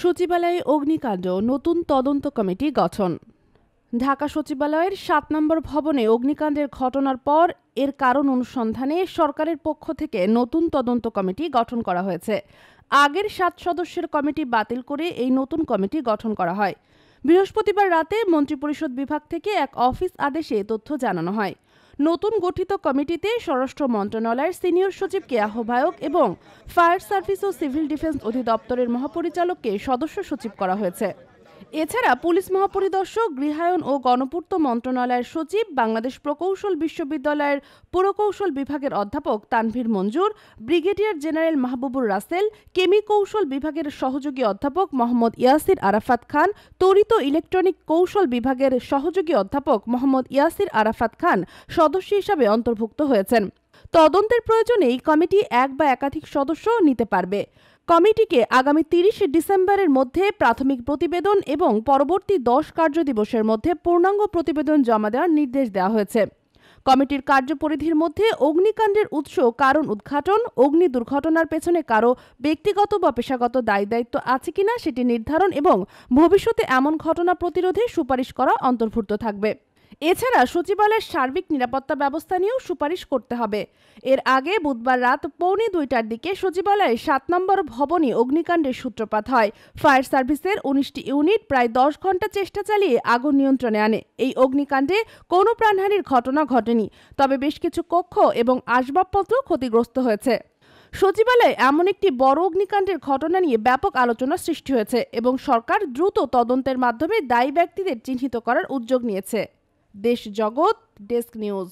সচিবালয়ে অগ্নিকাণ্ড, নতুন তদন্ত কমিটি গঠন। ঢাকা সচিবালয়ের ৭ নম্বর ভবনে অগ্নিকাণ্ডের ঘটনার পর এর কারণ অনুসন্ধানে সরকারের পক্ষ থেকে নতুন তদন্ত কমিটি গঠন করা হয়েছে। আগের ৭ সদস্যের কমিটি বাতিল করে এই নতুন কমিটি গঠন করা হয়। বৃহস্পতিবার রাতে মন্ত্রিপরিষদ বিভাগ থেকে এক অফিস আদেশে তথ্য জানানো হয়। নতুন গঠিত কমিটিতে স্বরাষ্ট্র মন্ত্রণালয়ের সিনিয়র সচিবকে আহ্বায়ক এবং ফায়ার সার্ভিস ও সিভিল ডিফেন্স অধিদপ্তরের মহাপরিচালককে সদস্য সচিব করা হয়েছে। এছাড়া পুলিশ মহাপরিদর্শক, গৃহায়ন ও গণপূর্ত মন্ত্রণালয়ের সচিব, বাংলাদেশ প্রকৌশল বিশ্ববিদ্যালয়ের পুরকৌশল বিভাগের অধ্যাপক তানভীর মঞ্জুর, ব্রিগেডিয়ার জেনারেল মাহবুবুর রাসেল, কেমি কৌশল বিভাগের সহযোগী অধ্যাপক মোহাম্মদ ইয়াসির আরাফাত খান, তড়িৎ ইলেকট্রনিক কৌশল বিভাগের সহযোগী অধ্যাপক মোহাম্মদ ইয়াসির আরাফাত খান সদস্য হিসাবে অন্তর্ভুক্ত হয়েছেন। তদন্তের প্রয়োজনে এই কমিটি এক বা একাধিক সদস্য নিতে পারবে। কমিটিকে আগামী ৩০ ডিসেম্বরের মধ্যে প্রাথমিক প্রতিবেদন এবং পরবর্তী ১০ কার্যদিবসের মধ্যে পূর্ণাঙ্গ প্রতিবেদন জমা দেওয়ার নির্দেশ দেওয়া হয়েছে। কমিটির কার্যপরিধির মধ্যে অগ্নিকাণ্ডের উৎস, কারণ উদ্ঘাটন, অগ্নি দুর্ঘটনার পেছনে কারো ব্যক্তিগত বা পেশাগত দায়িত্ব আছে কিনা সেটি নির্ধারণ এবং ভবিষ্যতে এমন ঘটনা প্রতিরোধে সুপারিশ করা অন্তর্ভুক্ত থাকবে। এছাড়া সচিবালয়ের সার্বিক নিরাপত্তা ব্যবস্থা নিয়েও সুপারিশ করতে হবে। এর আগে বুধবার রাত ১:৩০টার দিকে সচিবালয়ের ৭ নম্বর ভবনে অগ্নিকাণ্ডের সূত্রপাত হয়। ফায়ার সার্ভিসের ১৯টি ইউনিট প্রায় ১০ ঘণ্টা চেষ্টা চালিয়ে আগুন নিয়ন্ত্রণে আনে। এই অগ্নিকাণ্ডে কোনো প্রাণহানির ঘটনা ঘটেনি, তবে বেশ কিছু কক্ষ এবং আসবাবপত্র ক্ষতিগ্রস্ত হয়েছে। সচিবালয়ে এমন একটি বড় অগ্নিকাণ্ডের ঘটনা নিয়ে ব্যাপক আলোচনা সৃষ্টি হয়েছে এবং সরকার দ্রুত তদন্তের মাধ্যমে দায়ী ব্যক্তিদের চিহ্নিত করার উদ্যোগ নিয়েছে। দেশ জগৎ ডেস্ক নিউজ।